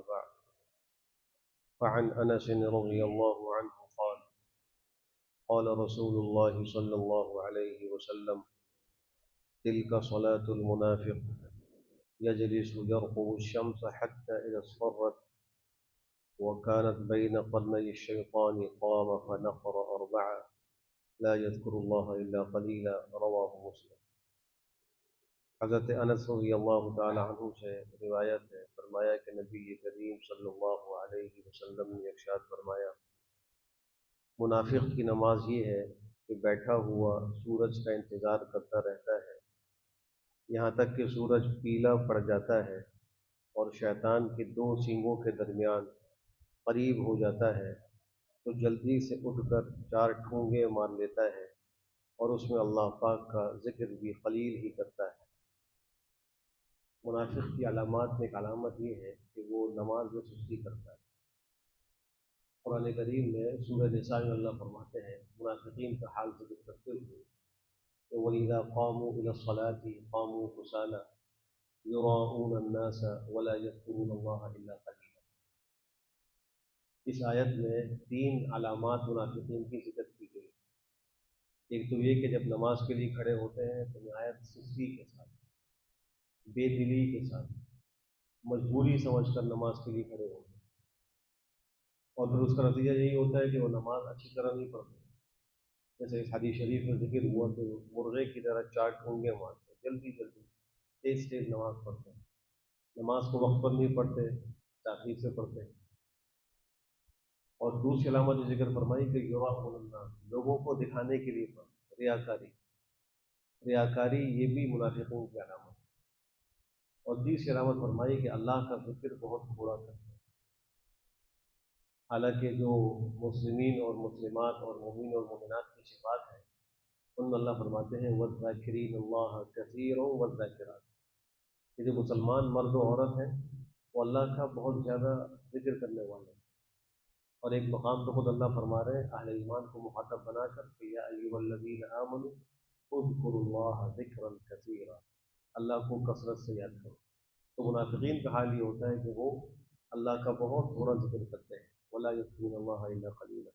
بعد فعن أنس رضي الله عنه قال قال رسول الله صلى الله عليه وسلم تلك صلاة المنافق يجلس يرقب الشمس حتى إذا اصفرت وكانت بين قرني الشيطان قام فنقر أربعة لا يذكر الله إلا قليلا رواه مسلم۔ حضرت انس رضی اللہ تعالی عنہ سے روایت ہے، فرمایا کہ نبی کریم صلی اللہ علیہ وسلم نے ارشاد فرمایا، منافق کی نماز یہ ہے کہ بیٹھا ہوا سورج کا انتظار کرتا رہتا ہے یہاں تک کہ سورج پیلا پڑ جاتا ہے اور شیطان کے دو سینگوں کے درمیان قریب ہو جاتا ہے تو جلدی سے اٹھ کر چار ٹھونگے مار لیتا ہے اور اس میں اللہ پاک کا ذکر بھی قلیل ہی کرتا ہے۔ منافق کی علامات میں ایک علامت یہ ہے کہ وہ نماز میں سستی کرتا ہے۔ قرآن کریم میں سورہ نساء میں اللہ فرماتے ہیں منافقین کا حال ذکر کرتے ہوئے کہ وَإِذَا قَامُوا إِلَى الصَّلَاةِ قَامُوا كُسَالَىٰ يُرَاءُونَ النَّاسَ وَلَا يَذْكُرُونَ اللَّهَ إِلَّا قَلِيلًا۔ اس آیت میں تین علامات منافقین کی ذکر کی گئی۔ ایک تو یہ کہ جب نماز کے لیے کھڑے ہوتے ہیں تو نہایت سستی کے ساتھ، بے دلی کے ساتھ، مجبوری سمجھ کر نماز کے لیے کھڑے ہوتے ہیں، اور پھر اس کا نتیجہ یہی ہوتا ہے کہ وہ نماز اچھی طرح نہیں پڑھتے، جیسے اس حدیث شریف میں ذکر ہوا کہ مرغے کی طرح چار ٹھونگے مارتے، جلدی جلدی تیز تیز نماز پڑھتے ہیں، نماز کو وقت پر نہیں پڑھتے، تاخیر سے پڑھتے ہیں۔ اور دوسری علامت جو ذکر فرمائی کہ یراؤن الناس، لوگوں کو دکھانے کے لیے پڑھتے، ریاکاری، ریاکاری یہ بھی منافقوں کی علامت ہے۔ اور تیسری علامت فرمائی کہ اللہ کا ذکر بہت تھوڑا کرتے ہیں، حالانکہ جو مسلمین اور مسلمات اور مومن اور مومنات کی صفات ہیں ان میں اللہ فرماتے ہیں وَالذَّاكِرِينَ اللَّهَ كَثِيرًا وَالذَّاكِرَاتِ، کہ جو مسلمان مرد و عورت ہیں وہ اللہ کا بہت زیادہ ذکر کرنے والے ہیں۔ اور ایک مقام تو خود اللہ فرما رہے ہیں اہل ایمان کو مخاطب بنا کر کہ یا ایھا الذین آمنوا اذکروا اللہ ذکرا کثیرا، اللہ کو کثرت سے یاد کرو۔ تو منافقین کا حال یہ ہوتا ہے کہ وہ اللہ کا بہت تھوڑا ذکر کرتے ہیں، ولا یذکرون اللہ الا قلیلا۔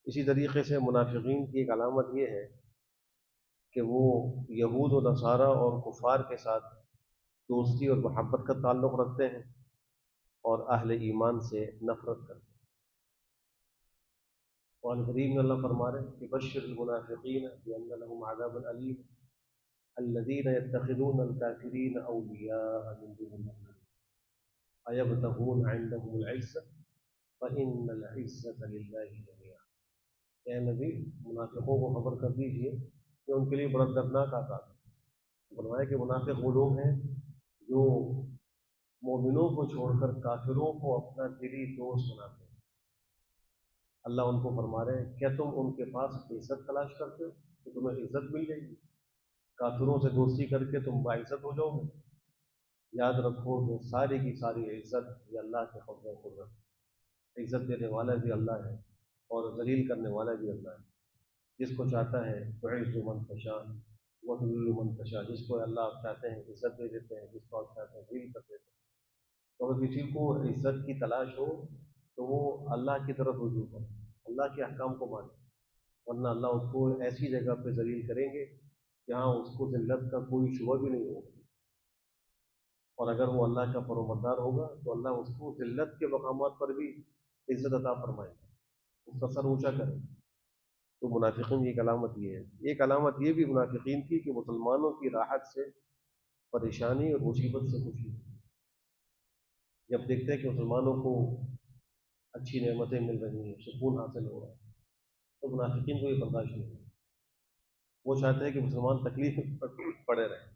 اسی طریقے سے منافقین کی ایک علامت یہ ہے کہ وہ یہود و نصارہ اور کفار کے ساتھ دوستی اور محبت کا تعلق رکھتے ہیں اور اہل ایمان سے نفرت کرتے ہیں۔ قرآن کریم میں اللہ فرما رہے ہیں کہ بشر المنافقین بأن لهم عذابا علیم الذین یتخذون الکافرین اولیاء من دون المؤمنین ایبتغون عندهم العزة فإن العزة للہ جميعا۔ اے نبی منافقوں کو خبر کر دیجئے کہ ان کے لیے بڑا دردناک عذاب ہے۔ فرمایا کہ منافق وہ لوگ ہیں جو مومنوں کو چھوڑ کر کافروں کو اپنا دلی دوست بناتے ہیں۔ اللہ ان کو فرما رہے ہیں کیا تم ان کے پاس عزت تلاش کرتے ہو کہ تمہیں عزت مل جائے گی؟ کافروں سے دوستی کر کے تم باعزت ہو جاؤ گے؟ یاد رکھو کہ ساری کی ساری عزت یہ اللہ کے قبضے قدرت ہے۔ عزت دینے والا بھی اللہ ہے اور ذلیل کرنے والا بھی اللہ ہے۔ جس کو چاہتا ہے تعز من تشاء وتذل من تشاء، جس کو اللہ آپ چاہتے ہیں عزت دے دیتے ہیں، جس کو آپ چاہتے ہیں ذلیل کر دیتے ہیں۔ تو اگر کسی کو عزت کی تلاش ہو تو وہ اللہ کی طرف رجوع کرے، اللہ کے احکام کو مانے، ورنہ اللہ اس کو ایسی جگہ پہ ذلیل کریں گے جہاں اس کو ذلت کا کوئی شبہ بھی نہیں ہوگا۔ اور اگر وہ اللہ کا فرمانبردار ہوگا تو اللہ اس کو ذلت کے مقامات پر بھی عزت عطا فرمائے گا، اس کا سر اونچا کرے گا۔ تو منافقین کی ایک علامت یہ ہے۔ ایک علامت یہ بھی منافقین کی کہ مسلمانوں کی راحت سے پریشانی اور مصیبت سے خوشی، جب دیکھتے ہیں کہ مسلمانوں کو اچھی نعمتیں مل رہی ہیں، سکون حاصل ہو رہا ہے، تو منافقین کو یہ برداشت نہیں ہے، وہ چاہتے ہیں کہ مسلمان تکلیف پڑے رہیں۔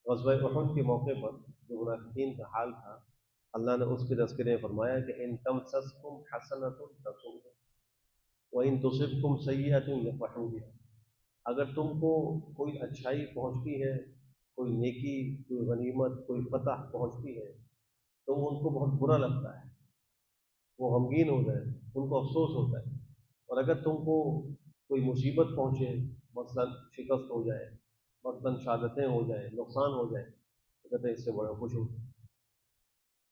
غزوہ احد کے موقع پر جو منافقین کا حال تھا اللہ نے اس کے تذکرے میں فرمایا کہ ان تمسسکم حسنۃ تسؤہم وان تصبکم سیئۃ یفرحوا بہا، اگر تم کو کوئی اچھائی پہنچتی ہے، کوئی نیکی، کوئی غنیمت، کوئی فتح پہنچتی ہے تو ان کو بہت برا لگتا ہے، وہ غمگین ہو جائے، ان کو افسوس ہوتا ہے۔ اور اگر تم کو کوئی مصیبت پہنچے، مثلا شکست ہو جائے، مثلا شہادتیں ہو جائیں، نقصان ہو جائے، تو کہتے ہیں اس سے بڑا خوش ہوتا ہے۔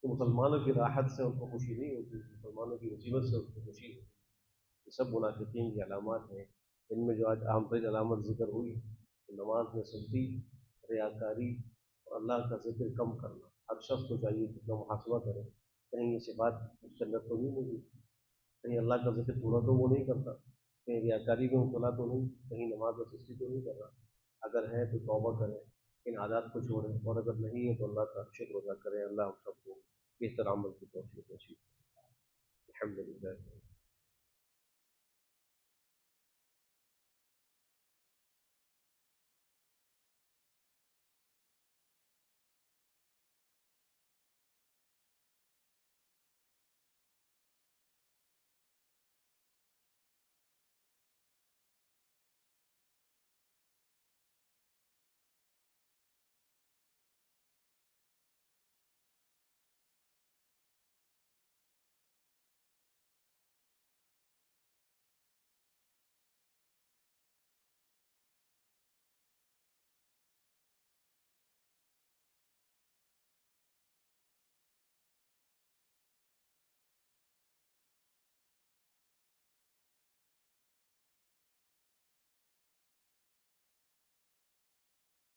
تو مسلمانوں کی راحت سے ان کو خوشی نہیں ہوتی، مسلمانوں کی مصیبت سے ان کو خوشی ہوتی۔ یہ سب منافقین کی علامات ہیں۔ ان میں جو آج اہم ترین علامت ذکر ہوئی، نماز میں سستی، ریاکاری اور اللہ کا ذکر کم کرنا۔ ہر شخص کو چاہیے کہ اپنا محاسبہ کرے، کہیں یہ صفات اس کے اندر تو نہیں ہوگی، کہیں اللہ کا ذکر تھوڑا تو وہ نہیں کرتا، کہیں ریاکاری میں مبتلا تو نہیں، کہیں نماز میں سستی تو نہیں کر رہا۔ اگر ہے تو توبہ کریں، ان عادات کو چھوڑیں، اور اگر نہیں ہے تو اللہ کا شکر ادا کریں۔ اللہ ہم سب کو بہتر عمل کی توفیق نصیب۔ الحمد للہ۔